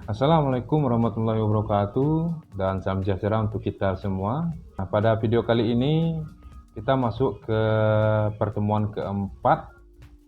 Assalamualaikum warahmatullahi wabarakatuh dan salam sejahtera untuk kita semua. Nah, pada video kali ini kita masuk ke pertemuan keempat,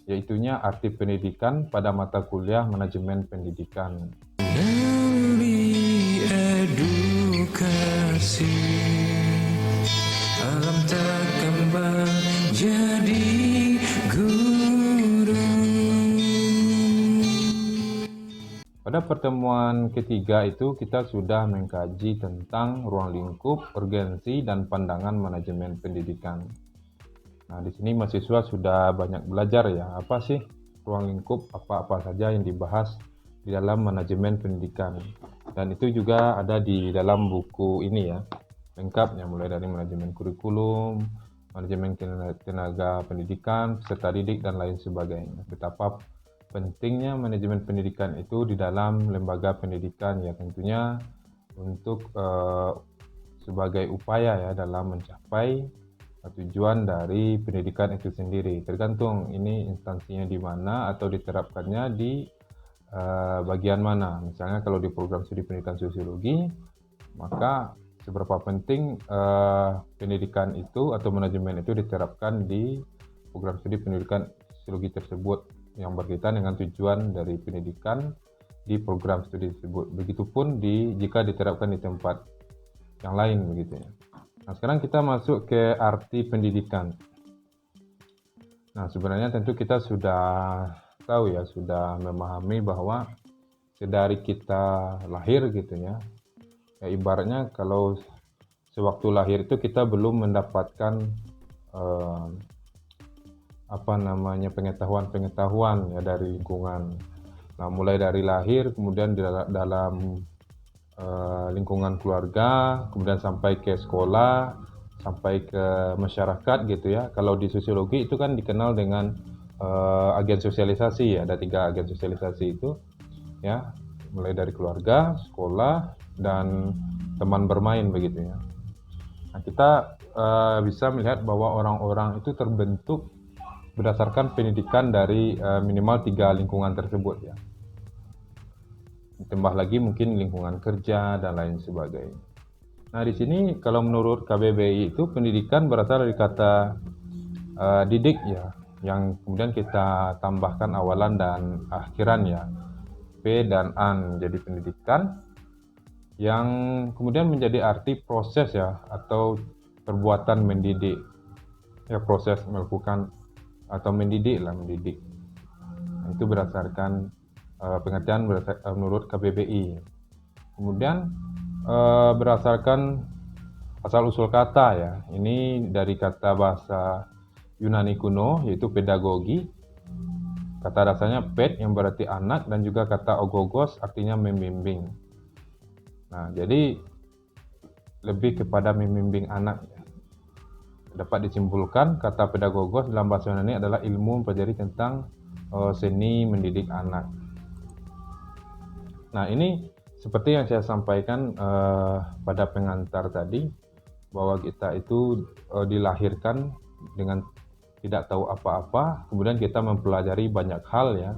yaitunya arti pendidikan pada mata kuliah manajemen pendidikan. Nabi edukasi alam takkan jadi guru. Pada pertemuan ketiga itu kita sudah mengkaji tentang ruang lingkup, urgensi, dan pandangan manajemen pendidikan. Nah, di sini mahasiswa sudah banyak belajar ya, apa sih ruang lingkup, apa-apa saja yang dibahas di dalam manajemen pendidikan. Dan itu juga ada di dalam buku ini ya, lengkapnya mulai dari manajemen kurikulum, manajemen tenaga pendidikan, peserta didik, dan lain sebagainya. Betapa pentingnya manajemen pendidikan itu di dalam lembaga pendidikan ya, tentunya untuk sebagai upaya ya dalam mencapai tujuan dari pendidikan itu sendiri. Tergantung ini instansinya di mana atau diterapkannya di bagian mana. Misalnya kalau di program studi pendidikan sosiologi, maka seberapa penting pendidikan itu atau manajemen itu diterapkan di program studi pendidikan sosiologi tersebut yang berkaitan dengan tujuan dari pendidikan di program studi tersebut. Begitupun jika diterapkan di tempat yang lain begitu ya. Nah, sekarang kita masuk ke arti pendidikan. Nah, sebenarnya tentu kita sudah tahu ya, sudah memahami bahwa sedari kita lahir gitu ya. Ya ibaratnya kalau sewaktu lahir itu kita belum mendapatkan pengetahuan ya dari lingkungan. Nah, mulai dari lahir, kemudian dalam lingkungan keluarga, kemudian sampai ke sekolah, sampai ke masyarakat gitu ya. Kalau di sosiologi itu kan dikenal dengan agen sosialisasi ya, ada 3 agen sosialisasi itu ya, mulai dari keluarga, sekolah, dan teman bermain begitu ya. Nah, kita bisa melihat bahwa orang-orang itu terbentuk berdasarkan pendidikan dari minimal 3 lingkungan tersebut ya. Ditambah lagi mungkin lingkungan kerja dan lain sebagainya. Nah, di sini kalau menurut KBBI itu pendidikan berasal dari kata didik ya, yang kemudian kita tambahkan awalan dan akhiran ya, P dan an, jadi pendidikan yang kemudian menjadi arti proses ya atau perbuatan mendidik ya, proses melakukan atau mendidik. Nah, itu berdasarkan pengertian menurut KBBI. Kemudian berdasarkan asal usul kata ya, ini dari kata bahasa Yunani kuno yaitu pedagogi. Kata dasarnya ped yang berarti anak dan juga kata ogogos artinya membimbing. Nah, jadi lebih kepada membimbing anak ya. Dapat disimpulkan kata pedagogos dalam bahasa Yunani adalah ilmu mempelajari tentang seni mendidik anak. Nah, ini seperti yang saya sampaikan pada pengantar tadi, bahwa kita itu dilahirkan dengan tidak tahu apa-apa, kemudian kita mempelajari banyak hal ya,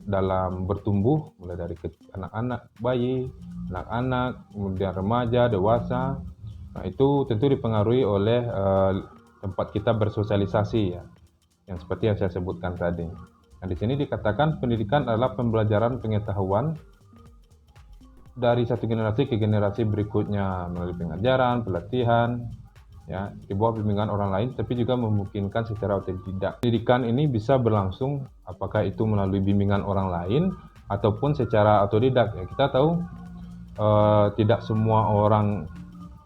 dalam bertumbuh, mulai dari anak-anak, bayi, anak-anak, kemudian remaja, dewasa. Nah, itu tentu dipengaruhi oleh tempat kita bersosialisasi ya, yang seperti yang saya sebutkan tadi. Nah, di sini dikatakan pendidikan adalah pembelajaran pengetahuan dari satu generasi ke generasi berikutnya melalui pengajaran, pelatihan, ya, di bawah bimbingan orang lain, tapi juga memungkinkan secara otodidak. Pendidikan ini bisa berlangsung apakah itu melalui bimbingan orang lain ataupun secara otodidak. Ya, kita tahu tidak semua orang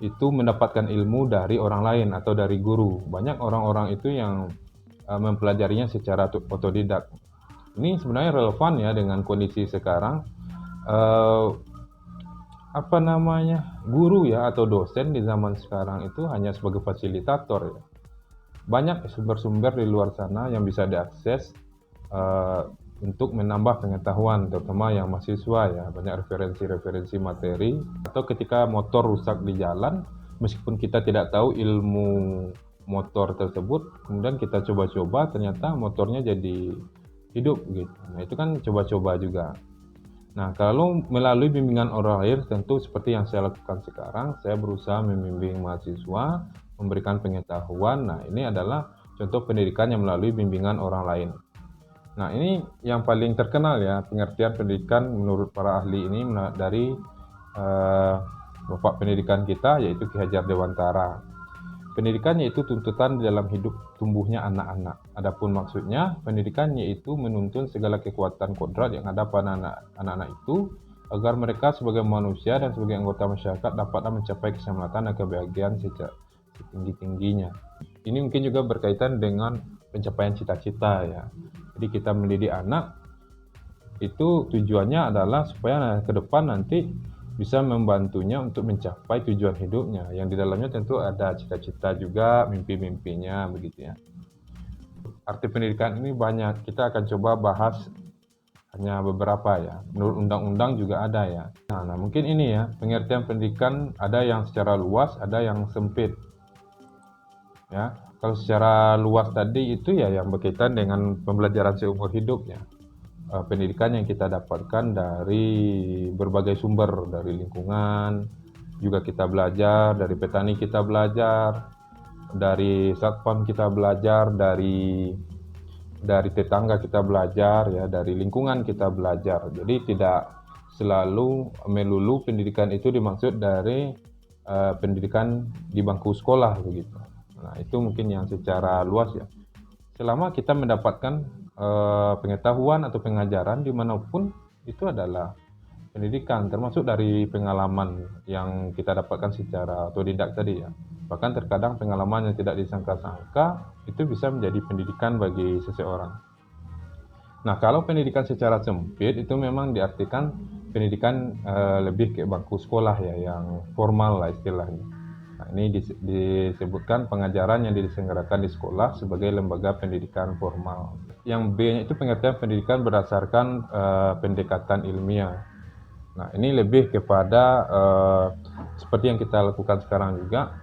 itu mendapatkan ilmu dari orang lain atau dari guru. Banyak orang-orang itu yang mempelajarinya secara otodidak. Ini sebenarnya relevan ya dengan kondisi sekarang. Guru ya atau dosen di zaman sekarang itu hanya sebagai fasilitator ya. Banyak sumber-sumber di luar sana yang bisa diakses untuk menambah pengetahuan, terutama yang mahasiswa ya. Banyak referensi-referensi materi, atau ketika motor rusak di jalan, meskipun kita tidak tahu ilmu motor tersebut, kemudian kita coba-coba, ternyata motornya jadi hidup gitu. Nah, itu kan coba-coba juga. Nah, kalau melalui bimbingan oral tentu seperti yang saya lakukan sekarang, saya berusaha membimbing mahasiswa, memberikan pengetahuan. Nah, ini adalah contoh pendidikan yang melalui bimbingan orang lain. Nah, ini yang paling terkenal ya, pengertian pendidikan menurut para ahli ini dari Bapak pendidikan kita, yaitu Ki Hajar Dewantara. Pendidikan yaitu tuntutan dalam hidup tumbuhnya anak-anak. Adapun maksudnya, pendidikan yaitu menuntun segala kekuatan kodrat yang ada pada anak-anak itu agar mereka sebagai manusia dan sebagai anggota masyarakat dapatlah mencapai keselamatan dan kebahagiaan setinggi-tingginya. Ini mungkin juga berkaitan dengan pencapaian cita-cita ya. Jadi kita mendidik anak itu tujuannya adalah supaya ke depan nanti bisa membantunya untuk mencapai tujuan hidupnya, yang di dalamnya tentu ada cita-cita juga, mimpi-mimpinya begitu ya. Arti pendidikan ini banyak, kita akan coba bahas hanya beberapa ya. Menurut undang-undang juga ada ya. Nah, mungkin ini ya, pengertian pendidikan ada yang secara luas, ada yang sempit. Ya, kalau secara luas tadi itu ya yang berkaitan dengan pembelajaran seumur hidup ya. Pendidikan yang kita dapatkan dari berbagai sumber, dari lingkungan juga kita belajar, dari petani kita belajar, dari satpam kita belajar, dari tetangga kita belajar ya, dari lingkungan kita belajar. Jadi tidak selalu melulu pendidikan itu dimaksud dari pendidikan di bangku sekolah begitu. Nah, itu mungkin yang secara luas ya. Selama kita mendapatkan pengetahuan atau pengajaran dimanapun, itu adalah pendidikan, termasuk dari pengalaman yang kita dapatkan secara otodidak tadi ya. Bahkan terkadang pengalaman yang tidak disangka-sangka itu bisa menjadi pendidikan bagi seseorang. Nah, kalau pendidikan secara sempit itu memang diartikan pendidikan lebih ke bangku sekolah ya, yang formal lah istilahnya. Nah, ini disebutkan pengajaran yang diselenggarakan di sekolah sebagai lembaga pendidikan formal. Yang B-nya itu pengertian pendidikan berdasarkan pendekatan ilmiah. Nah, ini lebih kepada seperti yang kita lakukan sekarang juga.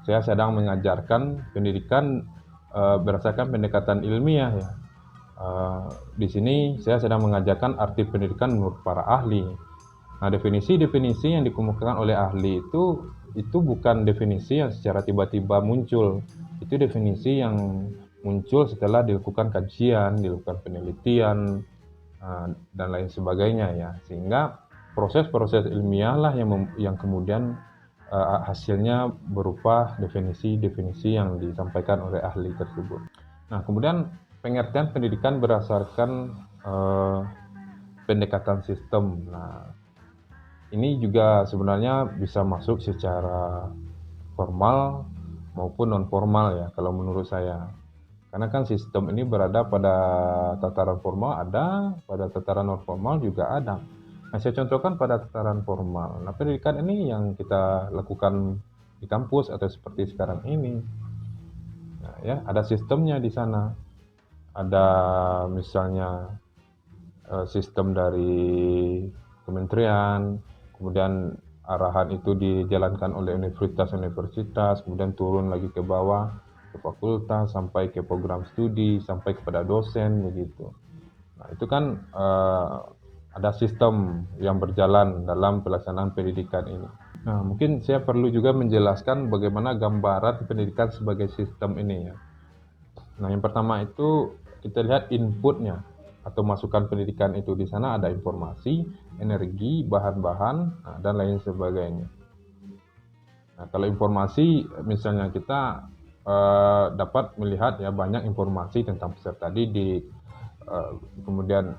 Saya sedang mengajarkan pendidikan berdasarkan pendekatan ilmiah ya. Di sini saya sedang mengajarkan arti pendidikan menurut para ahli. Nah, definisi-definisi yang dikemukakan oleh ahli itu bukan definisi yang secara tiba-tiba muncul. Itu definisi yang muncul setelah dilakukan kajian, dilakukan penelitian, dan lain sebagainya ya. Sehingga proses-proses ilmiah lah yang kemudian hasilnya berupa definisi-definisi yang disampaikan oleh ahli tersebut. Nah, kemudian pengertian pendidikan berdasarkan pendekatan sistem. Nah, ini juga sebenarnya bisa masuk secara formal maupun non formal ya kalau menurut saya. Karena kan sistem ini berada pada tataran formal ada, pada tataran non formal juga ada. Nah, saya contohkan pada tataran formal. Nah, pendidikan ini yang kita lakukan di kampus atau seperti sekarang ini. Nah, ya, ada sistemnya di sana. Ada misalnya sistem dari kementerian, kemudian arahan itu dijalankan oleh universitas-universitas, kemudian turun lagi ke bawah, ke fakultas, sampai ke program studi, sampai kepada dosen, begitu. Nah, itu kan ada sistem yang berjalan dalam pelaksanaan pendidikan ini. Nah, mungkin saya perlu juga menjelaskan bagaimana gambaran pendidikan sebagai sistem ini ya. Nah, yang pertama itu kita lihat inputnya atau masukan pendidikan itu. Di sana ada informasi, energi, bahan-bahan, dan lain sebagainya. Nah, kalau informasi misalnya kita dapat melihat ya banyak informasi tentang peserta didik, kemudian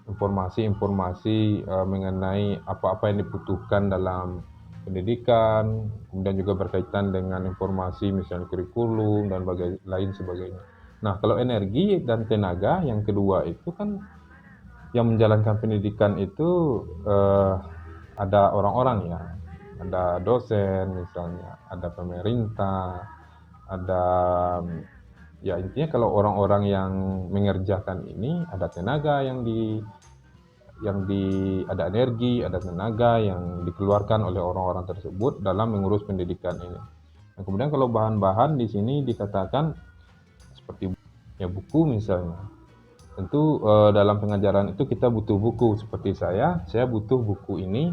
informasi-informasi mengenai apa-apa yang dibutuhkan dalam pendidikan, kemudian juga berkaitan dengan informasi misalnya kurikulum dan lain sebagainya. Nah, kalau energi dan tenaga yang kedua itu kan yang menjalankan pendidikan itu ada orang-orang ya, ada dosen misalnya, ada pemerintah, ada ya intinya kalau orang-orang yang mengerjakan ini ada tenaga ada energi, ada tenaga yang dikeluarkan oleh orang-orang tersebut dalam mengurus pendidikan ini. Nah, kemudian kalau bahan-bahan di sini dikatakan seperti ya buku misalnya. Tentu dalam pengajaran itu kita butuh buku. Seperti saya butuh buku ini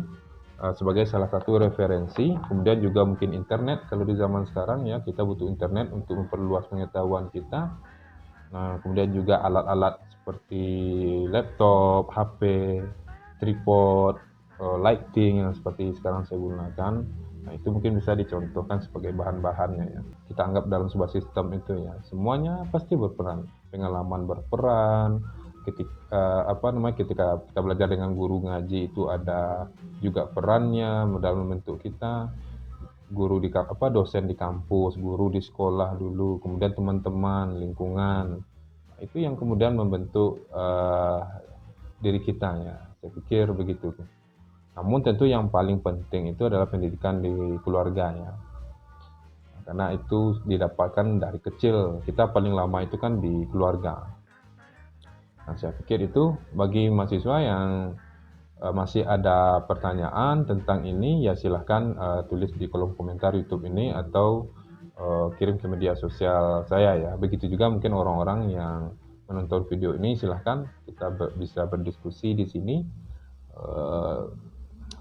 sebagai salah satu referensi. Kemudian juga mungkin internet, kalau di zaman sekarang ya kita butuh internet untuk memperluas pengetahuan kita. Nah, kemudian juga alat-alat seperti laptop, HP, tripod, lighting yang seperti sekarang saya gunakan. Nah, itu mungkin bisa dicontohkan sebagai bahan-bahannya ya. Kita anggap dalam sebuah sistem itu ya. Semuanya pasti berperan. Pengalaman berperan, ketika kita belajar dengan guru ngaji itu ada juga perannya dalam membentuk kita. Guru dosen di kampus, guru di sekolah dulu, kemudian teman-teman, lingkungan. Itu yang kemudian membentuk diri kita ya. Saya pikir begitu. Namun tentu yang paling penting itu adalah pendidikan di keluarga ya. Karena itu didapatkan dari kecil. Kita paling lama itu kan di keluarga. Nah, saya pikir itu bagi mahasiswa yang masih ada pertanyaan tentang ini, ya silahkan tulis di kolom komentar YouTube ini atau kirim ke media sosial saya ya. Begitu juga mungkin orang-orang yang menonton video ini, silahkan kita bisa berdiskusi di sini,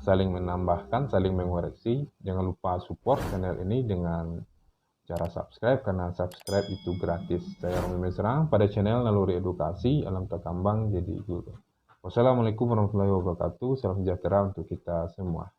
saling menambahkan, saling mengoreksi. Jangan lupa support channel ini dengan cara subscribe, karena subscribe itu gratis. Saya Romi Mesrang pada channel Naluri Edukasi Alam Takambang Jadi Guru. Wassalamualaikum warahmatullahi wabarakatuh. Salam sejahtera untuk kita semua.